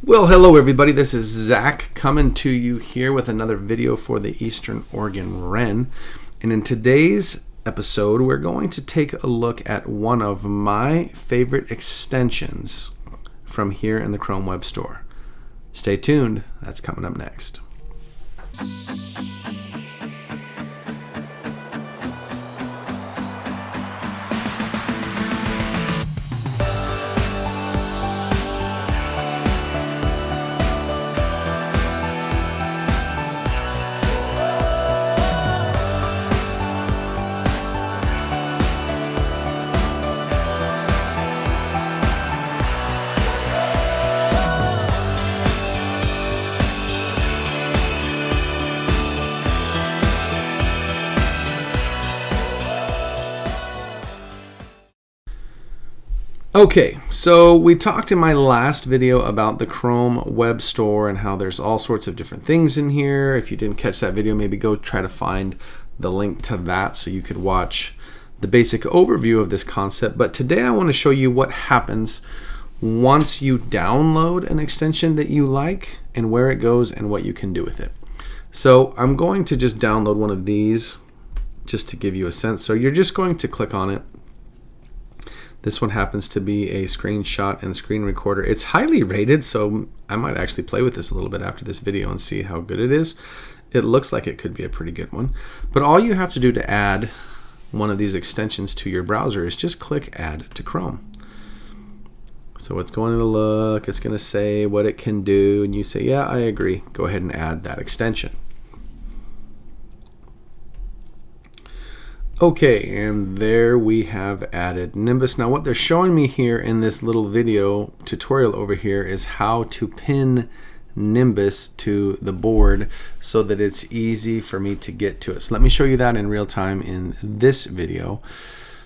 Well, hello everybody, this is Zach coming to you here with another video for the Eastern Oregon Wren. And in today's episode, we're going to take a look at one of my favorite extensions from here in the Chrome Web Store. Stay tuned, that's coming up next. Okay, so we talked in my last video about the Chrome Web Store and how there's all sorts of different things in here. If you didn't catch that video, maybe go try to find the link to that so you could watch the basic overview of this concept. But today I want to show you what happens once you download an extension that you like and where it goes and what you can do with it. So I'm going to just download one of these just to give you a sense. So you're just going to click on it. This one happens to be a screenshot and screen recorder. It's highly rated, so I might actually play with this a little bit after this video and see how good it is. It looks like it could be a pretty good one. But all you have to do to add one of these extensions to your browser is just click Add to Chrome. So it's going to look, it's going to say what it can do, and you say, yeah, I agree. Go ahead and add that extension. Okay, and there we have added Nimbus. Now what they're showing me here in this little video tutorial over here is how to pin Nimbus to the board so that it's easy for me to get to it. So let me show you that in real time in this video.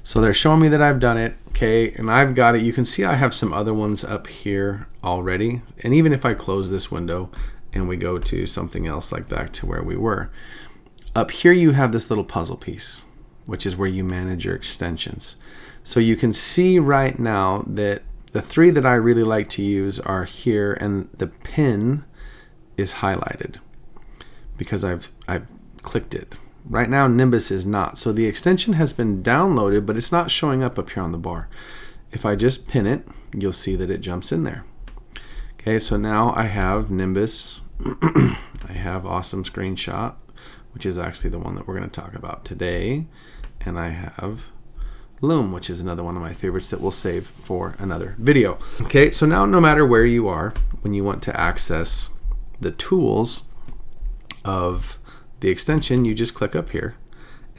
So they're showing me that I've done it, okay, and I've got it. You can see I have some other ones up here already. And even if I close this window and we go to something else like back to where we were, up here you have this little puzzle piece, which is where you manage your extensions. So you can see right now that the three that I really like to use are here, and the pin is highlighted because I've clicked it. Right now Nimbus is not. So the extension has been downloaded, but it's not showing up here on the bar. If I just pin it, you'll see that it jumps in there. Okay, so now I have Nimbus. I have Awesome Screenshot, which is actually the one that we're going to talk about today. And I have Loom, which is another one of my favorites that we'll save for another video. Okay, so now no matter where you are, when you want to access the tools of the extension, you just click up here,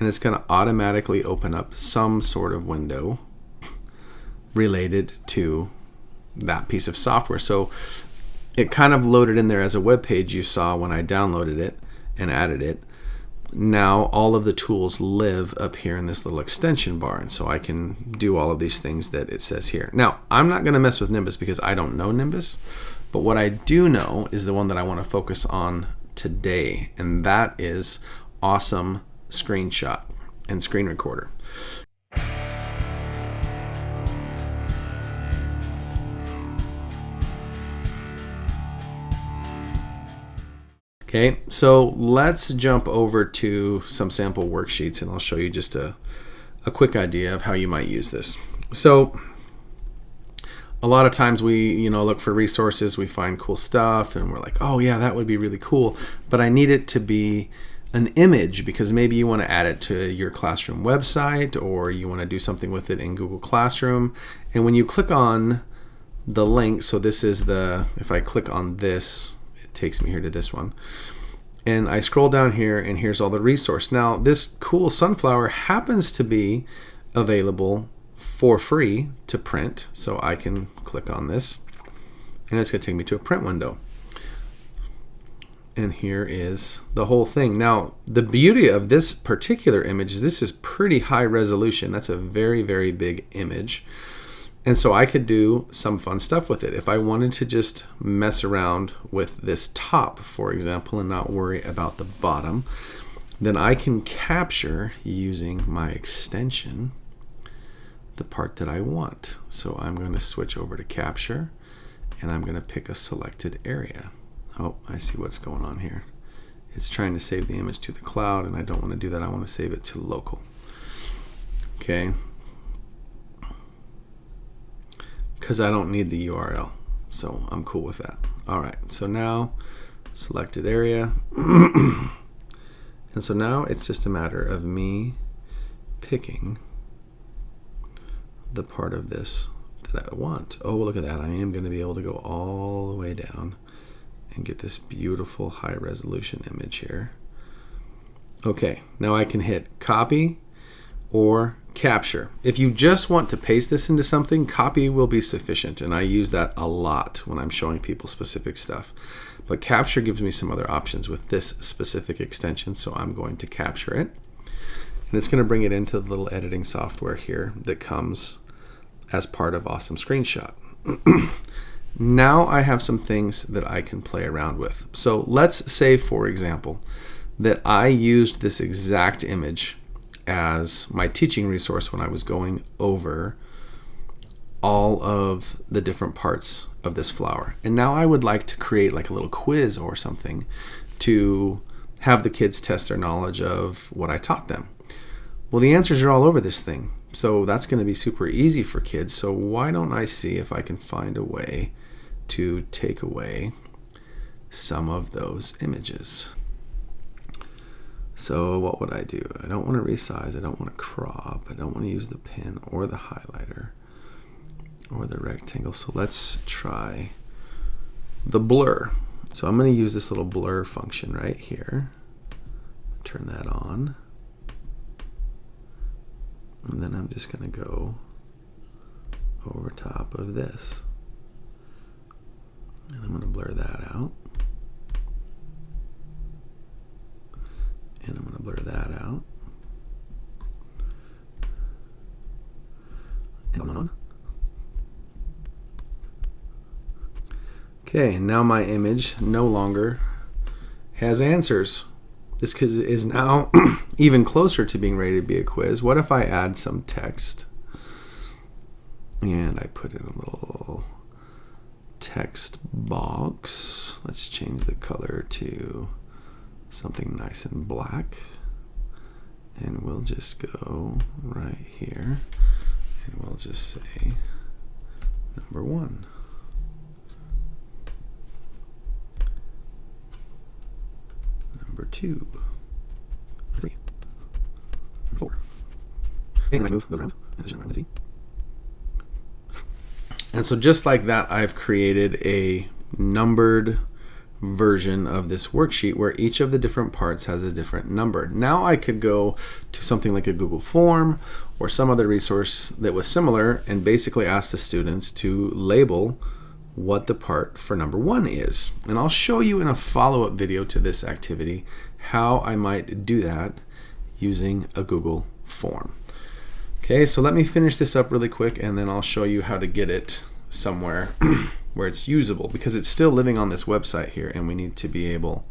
and it's going to automatically open up some sort of window related to that piece of software. So it kind of loaded in there as a web page you saw when I downloaded it and added it. Now all of the tools live up here in this little extension bar, and so I can do all of these things that it says here. Now I'm not going to mess with Nimbus because I don't know Nimbus, but what I do know is the one that I want to focus on today, and that is Awesome Screenshot and Screen Recorder. Okay, so let's jump over to some sample worksheets and I'll show you just a quick idea of how you might use this. So a lot of times we look for resources, we find cool stuff, and we're like, oh yeah, that would be really cool, but I need it to be an image because maybe you want to add it to your classroom website or you want to do something with it in Google Classroom. And when you click on the link, so this is if I click on this, takes me here to this one, and I scroll down here and here's all the resource. Now this cool sunflower happens to be available for free to print, so I can click on this and it's going to take me to a print window, and here is the whole thing. Now the beauty of this particular image is this is pretty high resolution. That's a very, very big image. And so I could do some fun stuff with it. If I wanted to just mess around with this top, for example, and not worry about the bottom, then I can capture using my extension the part that I want. So I'm going to switch over to capture, and I'm going to pick a selected area. Oh, I see what's going on here. It's trying to save the image to the cloud, and I don't want to do that. I want to save it to local. Okay. Because I don't need the URL, so I'm cool with that. All right, so now selected area. And so now it's just a matter of me picking the part of this that I want. Oh, look at that. I am going to be able to go all the way down and get this beautiful high resolution image here. Okay, now I can hit copy or capture. If you just want to paste this into something, copy will be sufficient, and I use that a lot when I'm showing people specific stuff. But capture gives me some other options with this specific extension, so I'm going to capture it. And it's going to bring it into the little editing software here that comes as part of Awesome Screenshot. Now I have some things that I can play around with. So let's say, for example, that I used this exact image as my teaching resource when I was going over all of the different parts of this flower. And now I would like to create like a little quiz or something to have the kids test their knowledge of what I taught them. Well, the answers are all over this thing. So that's going to be super easy for kids. So why don't I see if I can find a way to take away some of those images. So what would I do? I don't want to resize. I don't want to crop. I don't want to use the pen or the highlighter or the rectangle. So let's try the blur. So I'm going to use this little blur function right here. Turn that on. And then I'm just going to go over top of this. And I'm going to blur that out. And I'm going to blur that out. And on. Okay, and now my image no longer has answers. This is now even closer to being ready to be a quiz. What if I add some text and I put in a little text box? Let's change the color to something nice and black. And we'll just go right here and we'll just say number 1. Number 2, 3, 4. And I move around. And so just like that, I've created a numbered version of this worksheet where each of the different parts has a different number. Now I could go to something like a Google form or some other resource that was similar and basically ask the students to label what the part for number 1 is. And I'll show you in a follow-up video to this activity how I might do that using a Google form. Okay, so let me finish this up really quick and then I'll show you how to get it somewhere where it's usable, because it's still living on this website here and we need to be able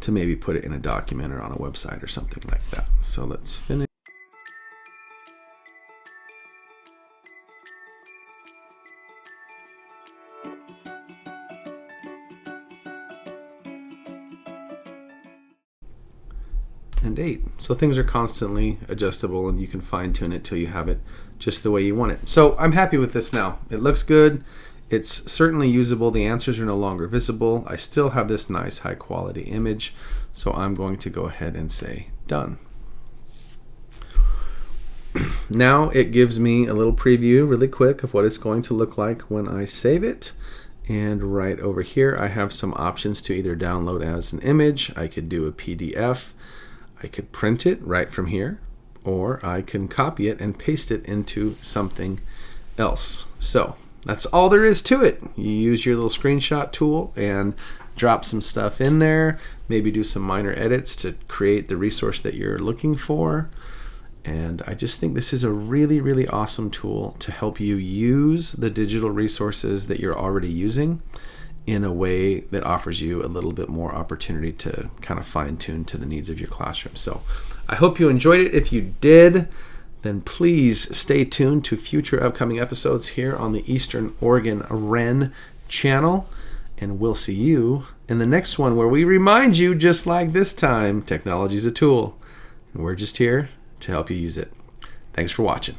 to maybe put it in a document or on a website or something like that. So let's finish. And 8. So things are constantly adjustable and you can fine tune it till you have it just the way you want it. So I'm happy with this now. It looks good. It's certainly usable. The answers are no longer visible. I still have this nice high quality image. So I'm going to go ahead and say done. Now it gives me a little preview really quick of what it's going to look like when I save it. And right over here I have some options to either download as an image. I could do a PDF. I could print it right from here, or I can copy it and paste it into something else. So that's all there is to it. You use your little screenshot tool and drop some stuff in there, maybe do some minor edits to create the resource that you're looking for. And I just think this is a really, really awesome tool to help you use the digital resources that you're already using in a way that offers you a little bit more opportunity to kind of fine tune to the needs of your classroom. So I hope you enjoyed it. If you did, then please stay tuned to future upcoming episodes here on the Eastern Oregon Wren channel. And we'll see you in the next one, where we remind you, just like this time, technology is a tool, and we're just here to help you use it. Thanks for watching.